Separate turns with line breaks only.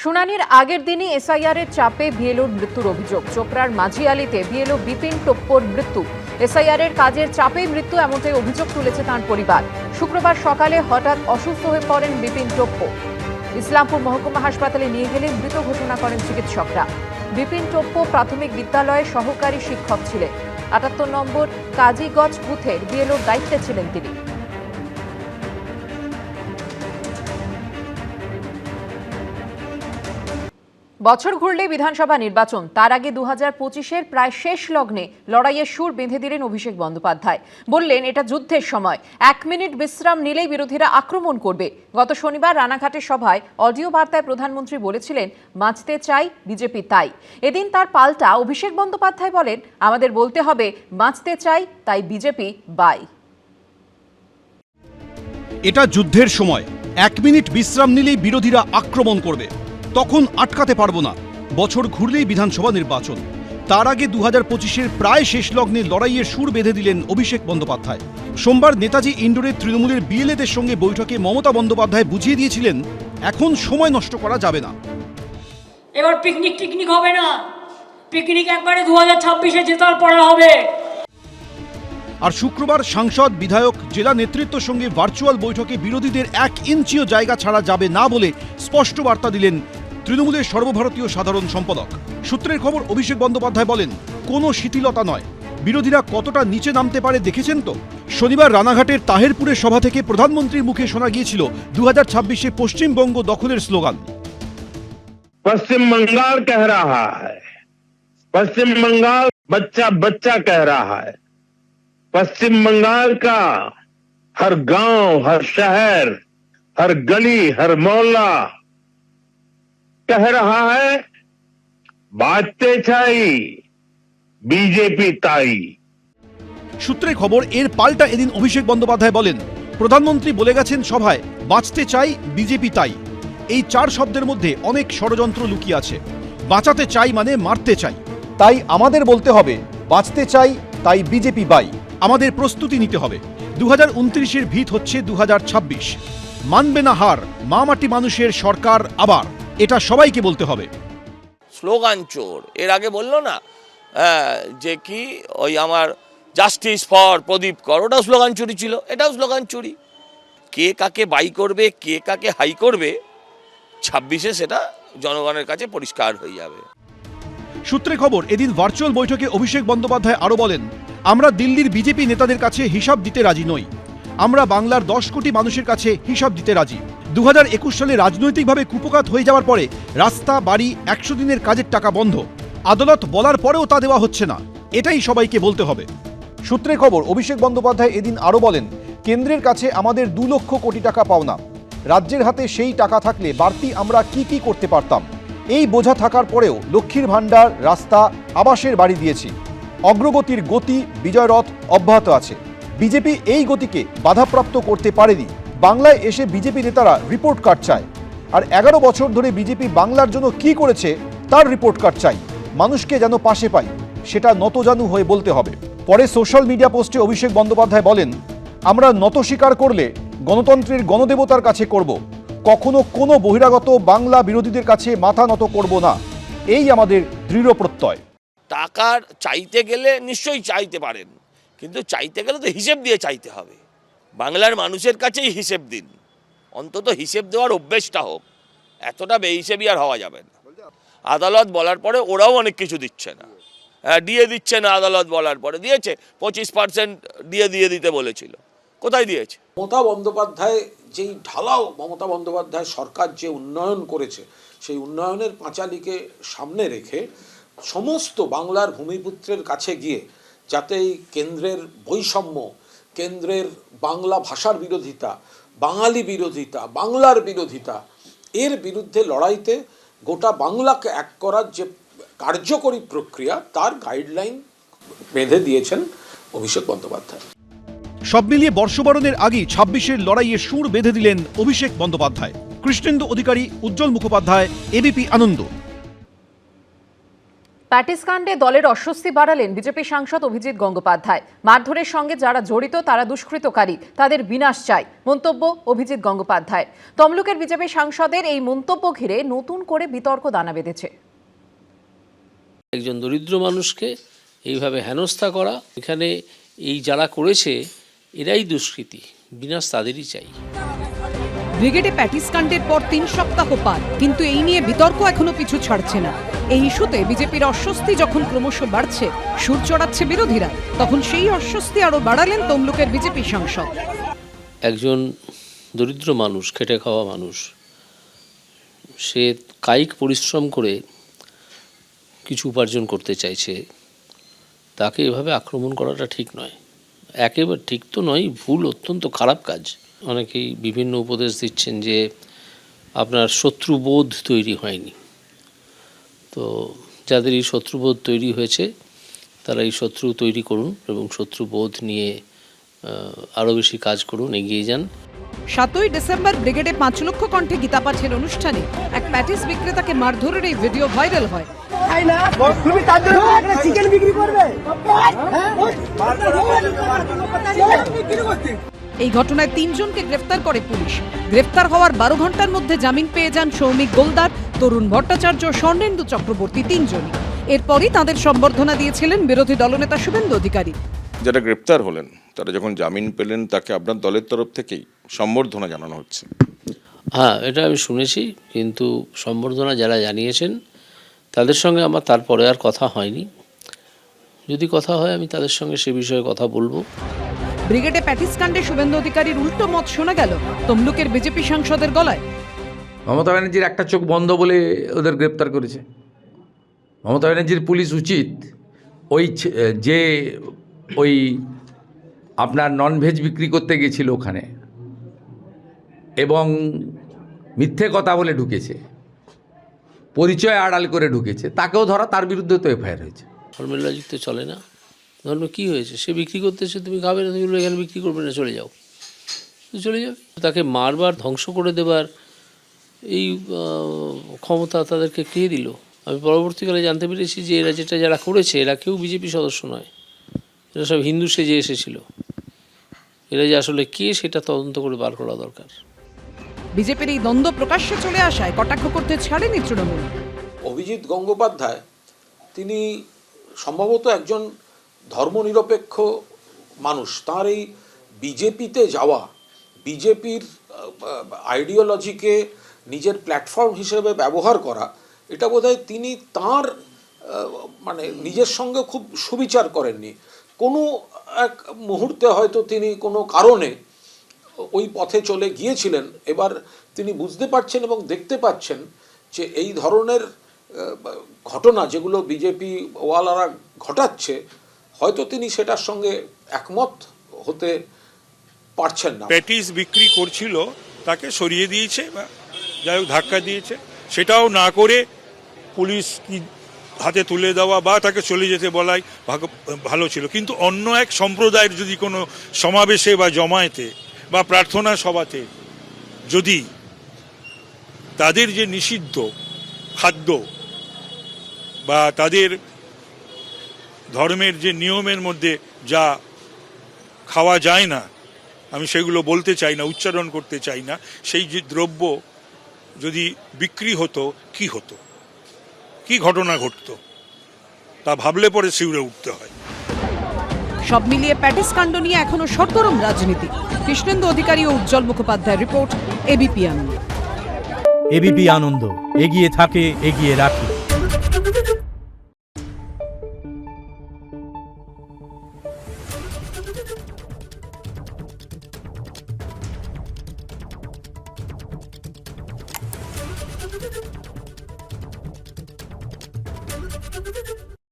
শুনানির আগের দিনই এসআইআর এর চাপে বিএলওর মৃত্যুর অভিযোগ। চোপড়ার মাঝিয়ালিতে বিএলও বিপিন টোপ্পোর মৃত্যু। এসআইআর এর কাজের চাপেই মৃত্যু, এমনটাই অভিযোগ তুলেছে তাঁর পরিবার। শুক্রবার সকালে হঠাৎ অসুস্থ হয়ে পড়েন বিপিন টোপ্পো। ইসলামপুর মহকুমা হাসপাতালে নিয়ে গেলে মৃত ঘোষণা করেন চিকিৎসকরা। বিপিন টোপ্পো প্রাথমিক বিদ্যালয়ে সহকারী শিক্ষক ছিলেন। ৭৮ নম্বর কাজীগঞ্জ বুথের বিএলওর দায়িত্বে ছিলেন তিনি। বছর ঘুরলে বিধানসভা নির্বাচন, তার আগে ২০২৫-এর প্রায় শেষ লগ্নে লড়াইয়ের সুর বেঁধে দিলেন অভিষেক বন্দ্যোপাধ্যায়। বললেন, এটা যুদ্ধের সময়, ১ মিনিট বিশ্রাম নিলেই বিরোধীরা আক্রমণ করবে। গত শনিবার রানাঘাটের সভায় অডিও বার্তায় প্রধানমন্ত্রী বলেছিলেন, বাঁচতে চাই, বিজেপি তাই। এদিন তার পাল্টা অভিষেক বন্দ্যোপাধ্যায় বলেন, আমাদের বলতে হবে বাঁচতে চাই, তাই বিজেপি বাই।
এটা যুদ্ধের সময়, ১ মিনিট বিশ্রাম নিলেই বিরোধীরা আক্রমণ করবে, তখন আটকাতে পারবো না। বছর ঘুরলেই বিধানসভা নির্বাচন, তার আগে ২০২৫-এর প্রায় শেষ লগ্নে লড়াইয়ের সুর বেঁধে দিলেন অভিষেক বন্দ্যোপাধ্যায়। সোমবার নেতাজি ইন্ডোরে তৃণমূলের বিএলএদের সঙ্গে বৈঠকে মমতা বন্দ্যোপাধ্যায় বুঝিয়ে দিয়েছিলেন, এখন সময় নষ্ট করা যাবে না।
এবার পিকনিক হবে না, পিকনিক একবারে ২০২৬-এ জেতার পরে হবে।
আর শুক্রবার সাংসদ, বিধায়ক, জেলা নেতৃত্বের সঙ্গে ভার্চুয়াল বৈঠকে বিরোধীদের ১ ইঞ্চিও জায়গা ছাড়া যাবে না বলে স্পষ্ট বার্তা দিলেন তৃণমূলের সর্বভারতীয় সাধারণ সম্পাদক। সূত্রের খবর, অভিষেক বন্দ্যোপাধ্যায় বলেন, কোনো শিথিলতা নয়, বিরোধীরা কতটা নিচে নামতে পারে দেখেছেন তো। শনিবার রানাঘাটের তাহেরপুরের সভা থেকে প্রধানমন্ত্রীর মুখে শোনা গিয়েছিল ২০২৬-এ পশ্চিমবঙ্গ দখলের স্লোগান।
पश्चिम बंगाल कह रहा है, पश्चिम बंगाल बच्चा बच्चा कह रहा है, पश्चिम बंगाल का हर गांव, हर शहर, हर गली, हर मोहल्ला कह रहा है, बाजते छाई, बीजेपी ताई।
সূত্রে খবর, এর পাল্টা এদিন অভিষেক বন্দ্যোপাধ্যায় বলেন, প্রধানমন্ত্রী বলে গেছেন সভায়, বাঁচতে চাই, বিজেপি তাই। এই ৪ শব্দের মধ্যে অনেক ষড়যন্ত্র লুকিয়ে আছে। বাঁচাতে চাই মানে মারতে চাই, তাই আমাদের বলতে হবে বাঁচতে চাই, তাই বিজেপি বাই। আমাদের প্রস্তুতি নিতে হবে। ২০২৯-এর ভিত হচ্ছে ২০২৬। মানবে না হার, মা মাটি মানুষের সরকার আবার, এটা সবাইকে বলতে হবে।
স্লোগান চোর, এর আগে বললো না যে কি ওই আমার জাস্টিস ফর প্রদীপ কর, ওটাও স্লোগান চুরি ছিল, এটাও স্লোগান চুরি। কে কাকে বাই করবে, কে কাকে হাই করবে, ২৬-এ সেটা জনগণের কাছে পরিষ্কার হয়ে যাবে।
সূত্রে খবর, এদিন ভার্চুয়াল বৈঠকে অভিষেক বন্দ্যোপাধ্যায় আরও বলেন, আমরা দিল্লির বিজেপি নেতাদের কাছে হিসাব দিতে রাজি নই, আমরা বাংলার ১০ কোটি মানুষের কাছে হিসাব দিতে রাজি। ২০২১ সালে রাজনৈতিকভাবে কুপকাত হয়ে যাওয়ার পরে রাস্তা, বাড়ি, ১০০ দিনের কাজের টাকা বন্ধ, আদালত বলার পরেও তা দেওয়া হচ্ছে না, এটাই সবাইকে বলতে হবে। সূত্রে খবর, অভিষেক বন্দ্যোপাধ্যায় এদিন আরও বলেন, কেন্দ্রের কাছে আমাদের ২ লক্ষ কোটি টাকা পাওনা, রাজ্যের হাতে সেই টাকা থাকলে বাড়তি আমরা কি কি করতে পারতাম। এই বোঝা থাকার পরেও লক্ষ্মীর ভাণ্ডার, রাস্তা, আবাসের বাড়ি দিয়েছি। অগ্রগতির গতি, বিজয় রথ অব্যাহত আছে। বিজেপি এই গতিকে বাধাপ্রাপ্ত করতে পারেনি। বাংলায় এসে বিজেপি নেতারা রিপোর্ট কার্ড চায়, আর ১১ বছর ধরে বিজেপি বাংলার জন্য কি করেছে তার রিপোর্ট কার্ড চাই। মানুষকে যেন পাশে পাই, সেটা নতজানু হয়ে বলতে হবে। পরে সোশ্যাল মিডিয়া পোস্টে অভিষেক বন্দ্যোপাধ্যায় বলেন, আমরা নত স্বীকার করলে গণতন্ত্রের গণদেবতার কাছে করব, কখনো কোনো বহিরাগত বাংলা বিরোধীদের কাছে মাথা নত করব না, এই আমাদের দৃঢ় প্রত্যয়।
টাকার চাইতে গেলে নিশ্চয়ই চাইতে পারেন, কিন্তু চাইতে গেলে তো হিসেব দিয়ে চাইতে হবে। বাংলার মানুষের কাছেই হিসেব দিন, অন্তত হিসেব দেওয়ার অভ্যেসটা হোক, এতটা বেহিসেবি আর হওয়া যাবে না। আদালত বলার পরে ওরাও অনেক কিছু দিচ্ছে না, দিয়ে দিচ্ছে না, আদালত বলার পরে দিয়েছে 25% দিয়ে দিতে বলেছিল, কোথায় দিয়েছে?
মমতা বন্দ্যোপাধ্যায় যেই ঢালাও, মমতা বন্দ্যোপাধ্যায় সরকার যে উন্নয়ন করেছে, সেই উন্নয়নের পাঁচালীকে সামনে রেখে সমস্ত বাংলার ভূমিপুত্রের কাছে গিয়ে যাতে এই কেন্দ্রের বৈষম্য, কেন্দ্রের বাংলা ভাষার বিরোধিতা, বাঙালি বিরোধিতা, বাংলার বিরোধিতা, এর বিরুদ্ধে লড়াইতে গোটা বাংলাকে এক করার যে কার্যকরী প্রক্রিয়া, তার গাইডলাইন বেঁধে দিয়েছেন অভিষেক বন্দ্যোপাধ্যায়।
সব মিলিয়ে বর্ষবরণের আগেই ২৬-এর লড়াইয়ের সুর বেঁধে দিলেন অভিষেক বন্দ্যোপাধ্যায়। কৃষ্ণেন্দু অধিকারী, উজ্জ্বল মুখোপাধ্যায়, এবিপি আনন্দ।
প্যাটিস কাণ্ডে দলের অস্বস্তি বাড়ালেন বিজেপি সাংসদ অভিজিৎ গঙ্গোপাধ্যায়। মারধরের সঙ্গে যারা জড়িত তারা দুষ্কৃতকারী, তাদের বিনাশ চাই, মন্তব্য অভিজিৎ গঙ্গোপাধ্যায়। তমলুকের বিজেপি সাংসদের এই মন্তব্য ঘিরে নতুন করে বিতর্ক দানা বেঁধেছে।
একজন দরিদ্র মানুষকে এইভাবে হেনস্থা করা, এখানে এই যারা করেছে এরাই দুষ্কৃতী, বিনাশ তাদেরই চাই।
ব্রিগেডে প্যাটিস কাণ্ডের পর 3 সপ্তাহ পার, কিন্তু এই নিয়ে বিতর্ক এখনো পিছু ছাড়ছে না। এই ইস্যুতে বিজেপির অস্বস্তি যখন ক্রমশ বাড়ছে, সুর চড়াচ্ছে বিরোধীরা, তখন সেই অস্বস্তি আরো বাড়ালেন তমলুকের বিজেপি সাংসদ।
একজন দরিদ্র মানুষ, খেটে খাওয়া মানুষ, সে কায়িক পরিশ্রম করে কিছু উপার্জন করতে চাইছে, তাকে এভাবে আক্রমণ করাটা ঠিক নয়। একেবারে ঠিক তো নয়, ভুল, অত্যন্ত খারাপ কাজ। অনেকেই বিভিন্ন উপদেশ দিচ্ছেন যে আপনার শত্রুবোধ তৈরি হয়নি। তো যাদের এই শত্রুবোধ তৈরি হয়েছে তারা এই শত্রু তৈরি করুন এবং শত্রুবোধ নিয়ে আরও বেশি কাজ করুন, এগিয়ে যান।
7ই ডিসেম্বর ব্রিগেডে 5 লক্ষ কণ্ঠে গীতা পাঠের অনুষ্ঠানে এক প্যাটিস বিক্রেতাকে মারধরের এই ভিডিও ভাইরাল হয়। এই ঘটনায় 3 জনকে গ্রেফতার করে পুলিশ। গ্রেফতার হওয়ার 12 ঘন্টার মধ্যে জামিন পেয়ে যান সৌমিক গোলদার, তরুণ ভট্টাচার্য, স্বর্ণেন্দু চক্রবর্তী, 3 জনই। এরপরই তাদের সম্বর্ধনা দিয়েছিলেন বিরোধী দলনেতা শুভেন্দু অধিকারী।
যারা গ্রেপ্তার হলেন তারা যখন জামিন পেলেন তাকে আপনার দলের তরফ থেকেই সম্বর্ধনা জানানো হচ্ছে।
হ্যাঁ, এটা আমি শুনেছি, কিন্তু সম্বর্ধনা যারা জানিয়েছেন তাদের সঙ্গে আমার তারপরে আর কথা হয়নি। যদি কথা হয় আমি তাদের সঙ্গে সে বিষয়ে কথা বলবো।
ব্রিগেডে প্যাটিস কাণ্ডে শুভেন্দু অধিকারীর উল্টো মত শোনা গেল তমলুকের বিজেপি সাংসদের গলায়।
মমতা ব্যানার্জির একটা চোখ বন্ধ বলে ওদের গ্রেপ্তার করেছে। মমতা ব্যানার্জির পুলিশ উচিত ওই আপনার ননভেজ বিক্রি করতে গেছিল ওখানে এবং মিথ্যে কথা বলে ঢুকেছে, পরিচয় আড়াল করে ঢুকেছে, তাকেও ধরা, তার বিরুদ্ধে তো এফআইআর হয়েছে।
ধর্মের লজিক তো চলে না। ধর্ম কী হয়েছে? সে বিক্রি করতেছে, তুমি খাবে না, তুমি এখানে বিক্রি করবে না, চলে যাও, চলে যাবে। তাকে মারবার, ধ্বংস করে দেবার এই ক্ষমতা তাদেরকে কে দিল? আমি পরবর্তীকালে জানতে পেরেছি যে এরা যারা করেছে এরা কেউ বিজেপি সদস্য নয়, এরা সব হিন্দু সেজে এসেছিল। এরা যে আসলে কে সেটা তদন্ত করে বার করা দরকার।
বিজেপির এই দ্বন্দ্ব প্রকাশ্যে চলে আসায় কটাক্ষ করতে ছাড়েনি তৃণমূল।
অভিজিৎ গঙ্গোপাধ্যায় তিনি সম্ভবত একজন ধর্মনিরপেক্ষ মানুষ। তার এই বিজেপিতে যাওয়া, বিজেপির আইডিওলজিকে নিজের প্ল্যাটফর্ম হিসেবে ব্যবহার করা, এটা বোধহয় তিনি তাঁর মানে নিজের সঙ্গে খুব সুবিচার করেননি। কোনো এক মুহূর্তে হয়তো তিনি কোনো কারণে ওই পথে চলে গিয়েছিলেন। এবার তিনি বুঝতে পারছেন এবং দেখতে পাচ্ছেন যে এই ধরনের ঘটনা যেগুলো বিজেপি ওয়ালারা ঘটাচ্ছে, হয়তো তিনি সেটার সঙ্গে একমত হতে পারছেন না।
প্যাটিস বিক্রি করছিল, তাকে সরিয়ে দিয়েছে বা যাই হোক ধাক্কা দিয়েছে, সেটাও না করে পুলিশ কি হাতে তুলে দেওয়া বা তাকে চলে যেতে বলাই ভালো ছিল। কিন্তু অন্য এক সম্প্রদায়ের যদি কোনো সমাবেশে বা জমায়েতে বা প্রার্থনা সভাতে যদি তাদের যে নিষিদ্ধ খাদ্য বা তাদের ধর্মের যে নিয়মের মধ্যে যা খাওয়া যায় না, আমি সেগুলো বলতে চাই না, উচ্চারণ করতে চাই না, সেই যে দ্রব্য যদি বিক্রি হতো, কি হতো, কি ঘটনা ঘটতো, তা ভাবলে পরে শিউরে উঠতে হয়।
সব মিলিয়ে প্যাটিস কাণ্ড নিয়ে এখনো সরগরম রাজনীতি। কৃষ্ণেন্দু অধিকারী ও উজ্জ্বল মুখোপাধ্যায় রিপোর্ট, এবিপি আনন্দ।
এবিপি আনন্দ, এগিয়ে থাকে, এগিয়ে রাখে।